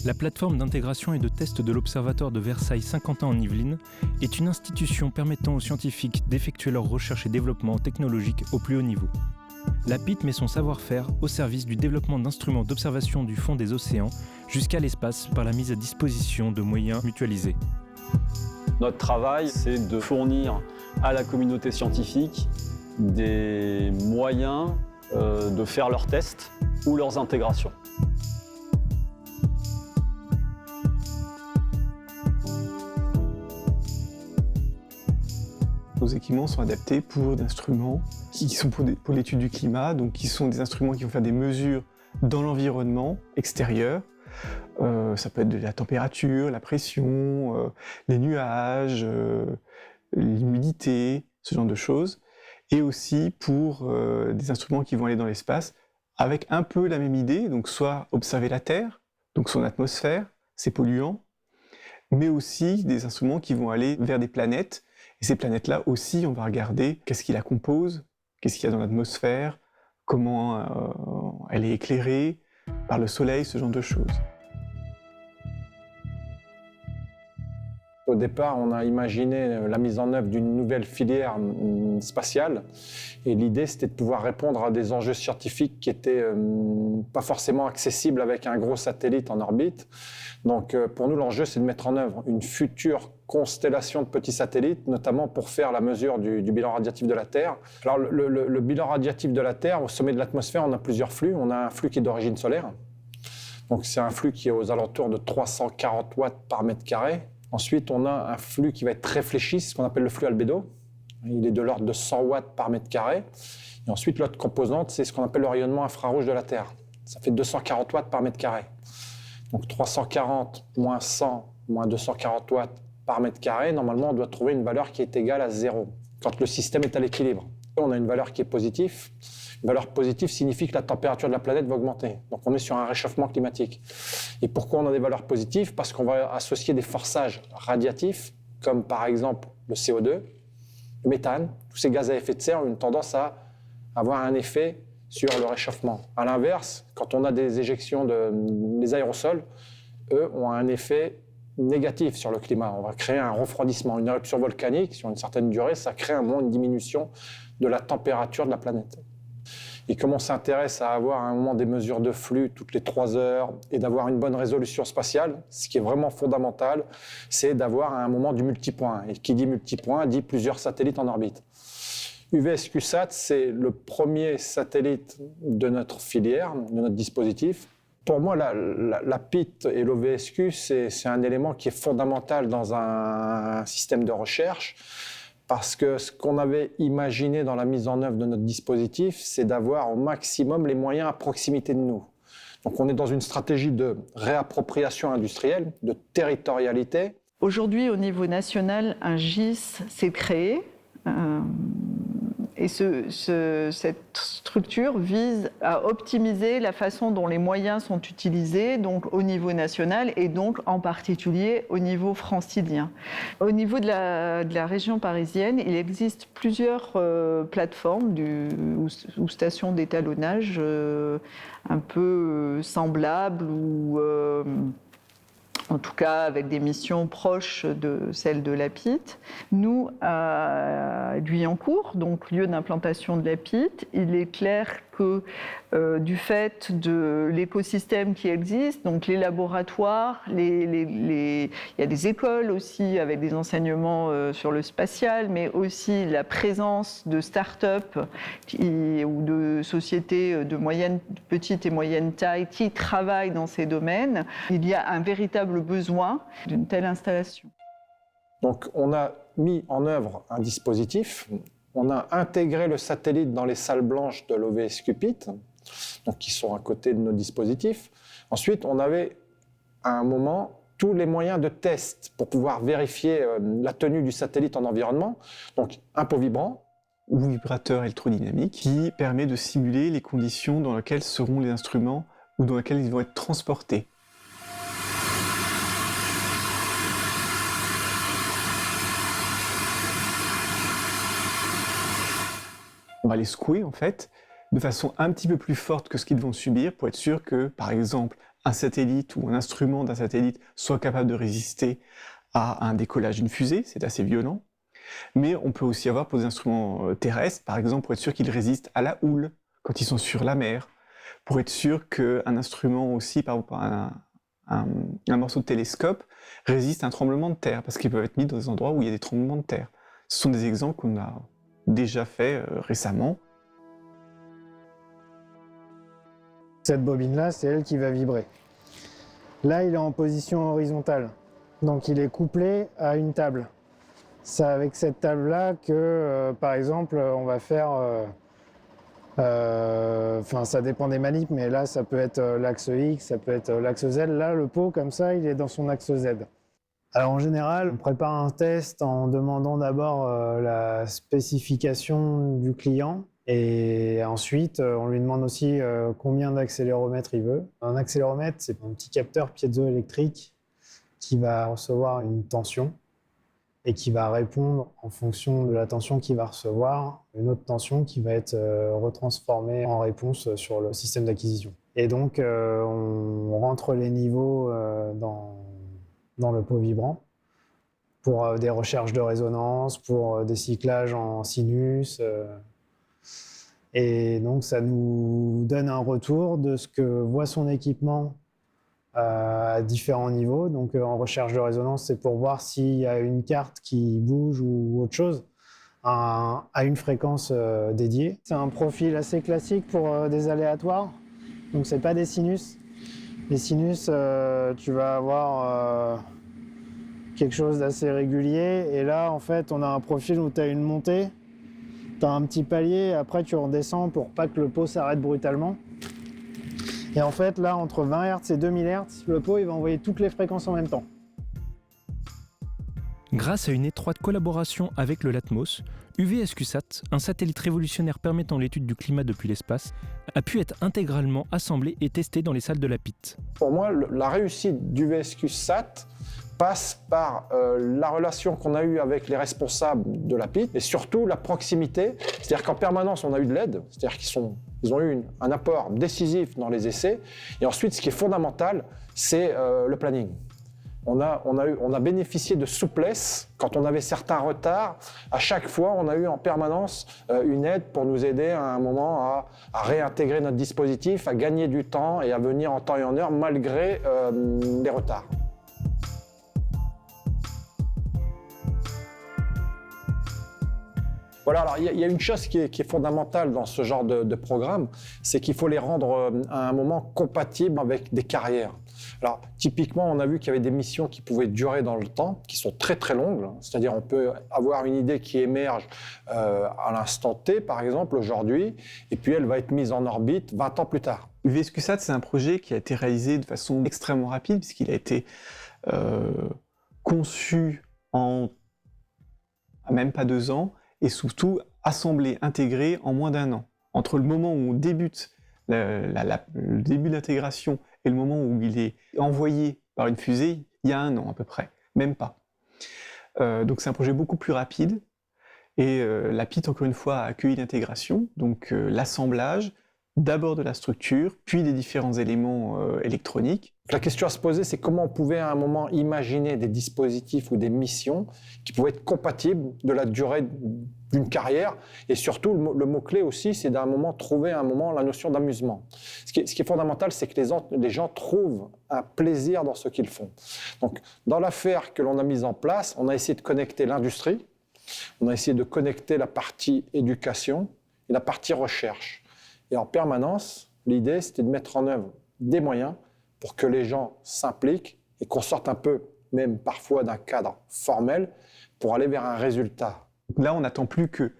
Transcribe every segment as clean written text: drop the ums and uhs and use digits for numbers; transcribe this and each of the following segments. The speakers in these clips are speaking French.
La plateforme d'intégration et de test de l'Observatoire de Versailles-Saint-Quentin en Yvelines est une institution permettant aux scientifiques d'effectuer leurs recherches et développements technologiques au plus haut niveau. La PIT met son savoir-faire au service du développement d'instruments d'observation du fond des océans jusqu'à l'espace par la mise à disposition de moyens mutualisés. Notre travail, c'est de fournir à la communauté scientifique des moyens de faire leurs tests ou leurs intégrations. Nos équipements sont adaptés pour des instruments qui sont pour l'étude du climat, donc qui sont des instruments qui vont faire des mesures dans l'environnement extérieur. Ça peut être de la température, la pression, les nuages, l'humidité, ce genre de choses. Et aussi pour des instruments qui vont aller dans l'espace avec un peu la même idée, donc soit observer la Terre, donc son atmosphère, ses polluants, mais aussi des instruments qui vont aller vers des planètes. Et ces planètes-là aussi, on va regarder qu'est-ce qui la compose, qu'est-ce qu'il y a dans l'atmosphère, comment elle est éclairée par le soleil, ce genre de choses. Au départ, on a imaginé la mise en œuvre d'une nouvelle filière spatiale et l'idée c'était de pouvoir répondre à des enjeux scientifiques qui étaient pas forcément accessibles avec un gros satellite en orbite. Donc pour nous l'enjeu c'est de mettre en œuvre une future constellation de petits satellites, notamment pour faire la mesure du bilan radiatif de la Terre. Alors le bilan radiatif de la Terre, au sommet de l'atmosphère, on a plusieurs flux. On a un flux qui est d'origine solaire. Donc c'est un flux qui est aux alentours de 340 watts par mètre carré. Ensuite, on a un flux qui va être réfléchi, c'est ce qu'on appelle le flux albédo. Il est de l'ordre de 100 watts par mètre carré. Et ensuite, l'autre composante, c'est ce qu'on appelle le rayonnement infrarouge de la Terre. Ça fait 240 watts par mètre carré. Donc 340 moins 100 moins 240 watts par mètre carré, normalement, on doit trouver une valeur qui est égale à 0, quand le système est à l'équilibre. On a une valeur qui est positive. Une valeur positive signifie que la température de la planète va augmenter. Donc on est sur un réchauffement climatique. Et pourquoi on a des valeurs positives ? Parce qu'on va associer des forçages radiatifs, comme par exemple le CO2, le méthane. Tous ces gaz à effet de serre ont une tendance à avoir un effet sur le réchauffement. À l'inverse, quand on a des éjections des aérosols, eux ont un effet négatif sur le climat. On va créer un refroidissement. Une éruption volcanique, sur une certaine durée, ça crée un moment une diminution de la température de la planète. Et comme on s'intéresse à avoir à un moment des mesures de flux toutes les 3 heures et d'avoir une bonne résolution spatiale, ce qui est vraiment fondamental, c'est d'avoir à un moment du multipoint. Et qui dit multipoint dit plusieurs satellites en orbite. UVSQ-SAT, c'est le premier satellite de notre filière, de notre dispositif. Pour moi, la PIT et l'OVSQ, c'est un élément qui est fondamental dans un système de recherche. Parce que ce qu'on avait imaginé dans la mise en œuvre de notre dispositif, c'est d'avoir au maximum les moyens à proximité de nous. Donc on est dans une stratégie de réappropriation industrielle, de territorialité. Aujourd'hui, au niveau national, un GIS s'est créé. Et cette structure vise à optimiser la façon dont les moyens sont utilisés, donc au niveau national et donc en particulier au niveau francilien. Au niveau de la région parisienne, il existe plusieurs plateformes ou stations d'étalonnage un peu semblables ou en tout cas avec des missions proches de celles de la PIT. Nous, à Guyancourt, donc lieu d'implantation de la PIT, il est clair que du fait de l'écosystème qui existe, donc les laboratoires, il y a des écoles aussi avec des enseignements sur le spatial, mais aussi la présence de start-up ou de sociétés de petite et moyenne taille qui travaillent dans ces domaines. Il y a un véritable besoin d'une telle installation. Donc on a mis en œuvre un dispositif. On a intégré le satellite dans les salles blanches de l'OVSQ-PIT, donc qui sont à côté de nos dispositifs. Ensuite, on avait à un moment tous les moyens de test pour pouvoir vérifier la tenue du satellite en environnement. Donc un pot vibrant ou vibrateur électrodynamique qui permet de simuler les conditions dans lesquelles seront les instruments ou dans lesquelles ils vont être transportés. On va les secouer en fait de façon un petit peu plus forte que ce qu'ils vont subir pour être sûr que, par exemple, un satellite ou un instrument d'un satellite soit capable de résister à un décollage d'une fusée, c'est assez violent. Mais on peut aussi avoir pour des instruments terrestres, par exemple, pour être sûr qu'ils résistent à la houle quand ils sont sur la mer, pour être sûr qu'un instrument aussi, par exemple un morceau de télescope, résiste à un tremblement de terre, parce qu'ils peuvent être mis dans des endroits où il y a des tremblements de terre. Ce sont des exemples qu'on a déjà fait récemment. Cette bobine-là, c'est elle qui va vibrer. Là, il est en position horizontale, donc il est couplé à une table. C'est avec cette table-là que, par exemple, on va faire... ça dépend des manips, mais là, ça peut être l'axe X, ça peut être l'axe Z. Là, le pot, comme ça, il est dans son axe Z. Alors, en général, on prépare un test en demandant d'abord la spécification du client. Et ensuite, on lui demande aussi combien d'accéléromètres il veut. Un accéléromètre, c'est un petit capteur piézoélectrique qui va recevoir une tension et qui va répondre en fonction de la tension qu'il va recevoir, une autre tension qui va être retransformée en réponse sur le système d'acquisition. Et donc, on rentre les niveaux dans le pot vibrant pour des recherches de résonance, pour des cyclages en sinus. Et donc, ça nous donne un retour de ce que voit son équipement à différents niveaux. Donc, en recherche de résonance, c'est pour voir s'il y a une carte qui bouge ou autre chose à une fréquence dédiée. C'est un profil assez classique pour des aléatoires. Donc, c'est pas des sinus. Les sinus, tu vas avoir quelque chose d'assez régulier. Et là, en fait, on a un profil où tu as une montée. Tu as un petit palier, après tu redescends pour pas que le pot s'arrête brutalement. Et en fait, là, entre 20 Hz et 2000 Hz, le pot il va envoyer toutes les fréquences en même temps. Grâce à une étroite collaboration avec le LATMOS, UV-SQSat, un satellite révolutionnaire permettant l'étude du climat depuis l'espace, a pu être intégralement assemblé et testé dans les salles de la PIT. Pour moi, la réussite d'UV-SQSat passe par la relation qu'on a eue avec les responsables de la PIT et surtout la proximité. C'est-à-dire qu'en permanence, on a eu de l'aide, c'est-à-dire qu'ils ont eu un apport décisif dans les essais. Et ensuite, ce qui est fondamental, c'est le planning. On a bénéficié de souplesse quand on avait certains retards. À chaque fois, on a eu en permanence une aide pour nous aider à un moment à réintégrer notre dispositif, à gagner du temps et à venir en temps et en heure malgré les retards. Voilà, alors il y a une chose qui est fondamentale dans ce genre de programme, c'est qu'il faut les rendre à un moment compatibles avec des carrières. Alors typiquement, on a vu qu'il y avait des missions qui pouvaient durer dans le temps, qui sont très très longues, c'est-à-dire on peut avoir une idée qui émerge à l'instant T, par exemple, aujourd'hui, et puis elle va être mise en orbite 20 ans plus tard. UV-SQSat, c'est un projet qui a été réalisé de façon extrêmement rapide, puisqu'il a été conçu en même pas 2 ans, et surtout assemblé, intégré en moins d'1 an. Entre le moment où on débute le début d'intégration et le moment où il est envoyé par une fusée, il y a 1 an à peu près, même pas. Donc c'est un projet beaucoup plus rapide, et la PIT, encore une fois, a accueilli l'intégration, donc l'assemblage, d'abord de la structure, puis des différents éléments électroniques. La question à se poser, c'est comment on pouvait à un moment imaginer des dispositifs ou des missions qui pouvaient être compatibles de la durée d'une carrière. Et surtout, le mot-clé aussi, c'est d'un moment trouver la notion d'amusement. Ce qui est fondamental, c'est que les gens trouvent un plaisir dans ce qu'ils font. Donc, dans l'affaire que l'on a mise en place, on a essayé de connecter l'industrie, on a essayé de connecter la partie éducation et la partie recherche. Et en permanence, l'idée, c'était de mettre en œuvre des moyens pour que les gens s'impliquent et qu'on sorte un peu, même parfois, d'un cadre formel pour aller vers un résultat. Là, on n'attend plus que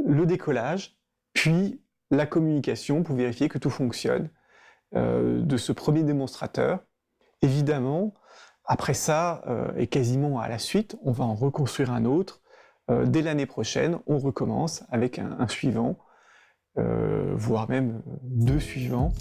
le décollage, puis la communication pour vérifier que tout fonctionne de ce premier démonstrateur. Évidemment, après ça, et quasiment à la suite, on va en reconstruire un autre. Dès l'année prochaine, on recommence avec un suivant, voire même 2 suivants.